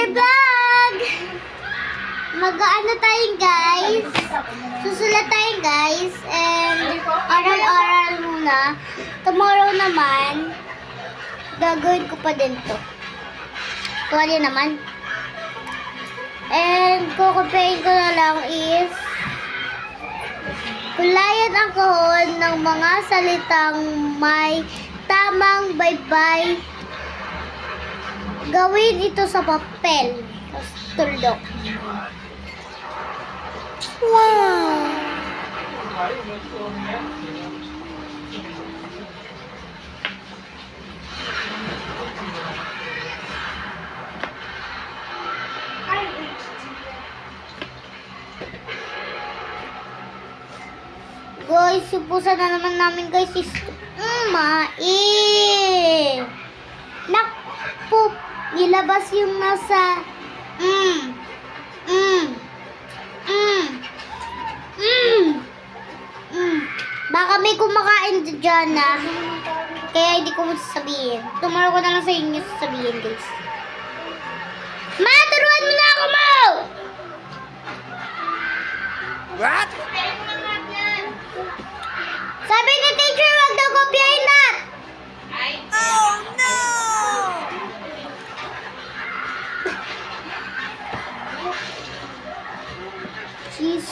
another vlog! Mag-ano tayo guys? Susulat tayo guys. And oral-oral muna. Tomorrow naman, gagawin ko pa din to. Tuwali naman. And kukupain ko na lang is kulayan ang kahon ng mga salitang may tamang baybay. Gawin ito sa papel. Tapos tuldok. Wow! Guys, supusan na naman namin guys is Nakpo, ilabas yung nasa Baka may kumakain dyan na. Kaya hindi ko sasabihin. Tomorrow ko na lang sa inyo sasabihin guys. Ma, turuan mo na ako mo! What? Sabi ni teacher, wag daw kopyahin lahat. Oh no! Jeez.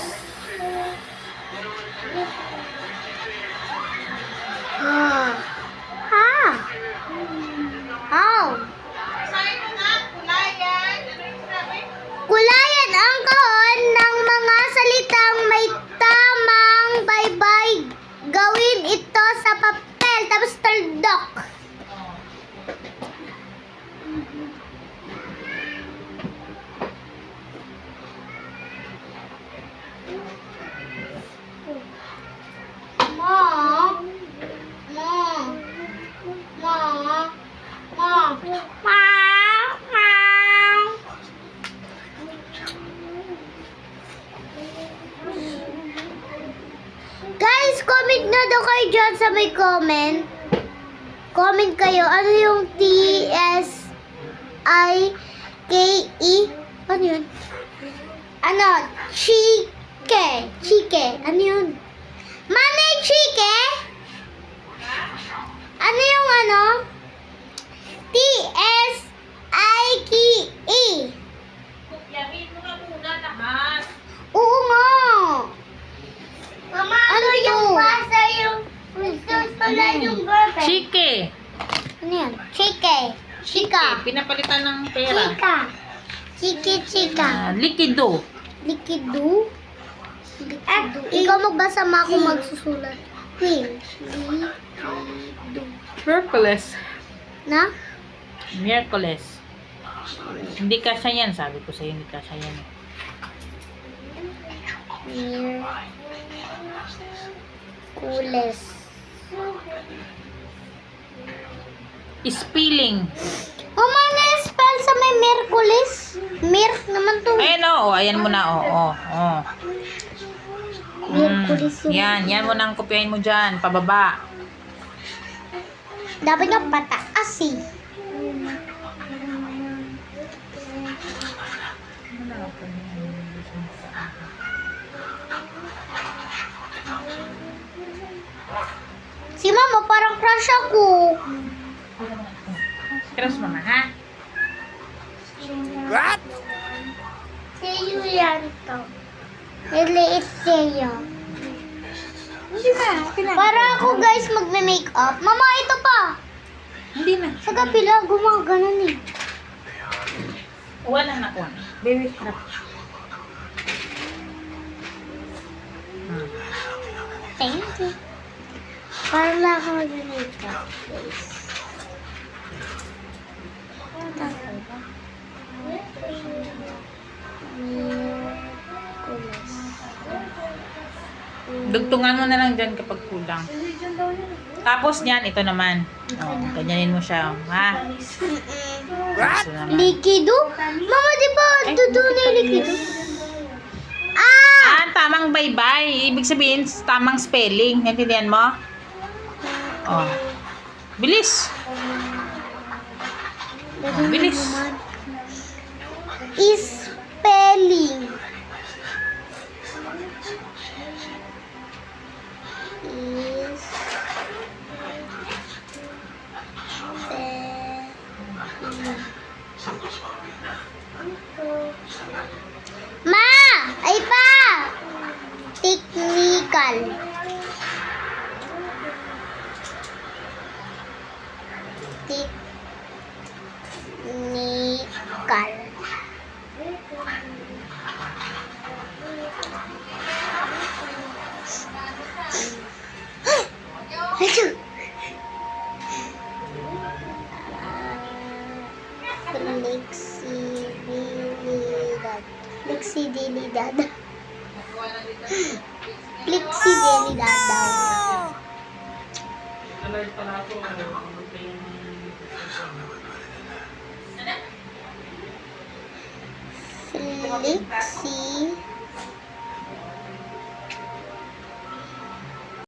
Kulayan ang kahon ng mga salitang may tamang baybay. Gawin ito sa papel, tapos tuldok. Guys, comment na daw kayo dyan sa may comment. Comment kayo. Ano yung T-S-I-K-E? Ano yun? Ano? Chike. Chike. Ano yun? Mami, chike? Ano yung ano? T-S-I-K-E. Yamin mo nga muna lahat. Oo nga. Mama, Ano yung to? basa yung susulat yung verb. Chike. Ano yan? Chike. Chika. Pinapalitan ng pera. Chika. Chiki chika. Likido. Likido. Likido. Ikaw magbasa ma ako magsusulat. Queen. Likido. Purples. Na? Miyerkules. Hindi kasya yan. Sabi ko sa'yo, hindi kasya yan. Kules. Spelling. Mana spell sa may Merkulis? Mir naman to. Ayan o. Ayan mo na. Merkulis yung... Yan mo nang kopyahin mo dyan. Pababa. Dapat nga pataas eh. Si mama parang crush ako. Cross mo na, ha? What? Sa'yo yan to. Niliit sa'yo. Hindi na. Okay na. Para ako guys magme-makeup. Mama, ito pa. Hindi na. Sa kapila, gumaganon eh. Wala na ko. Baby crap. Thank you. Para lang ako mag-makeup, guys. Dugtungan mo na lang dyan kapag kulang. Tapos niyan, ito naman. Ganyanin mo siya. Ha? What? Ito naman. Likido? Mama, di ba? Tudunay likido. Tamang baybay. Ibig sabihin, tamang spelling. Naintindihan mo? Oh. Bilis. Oh, bilis. Spelling. Is Ma! Ay pa! Technical. Technical. Achoo! Flexibilidad. Flexibilidad. Flexibilidad daw. Flexi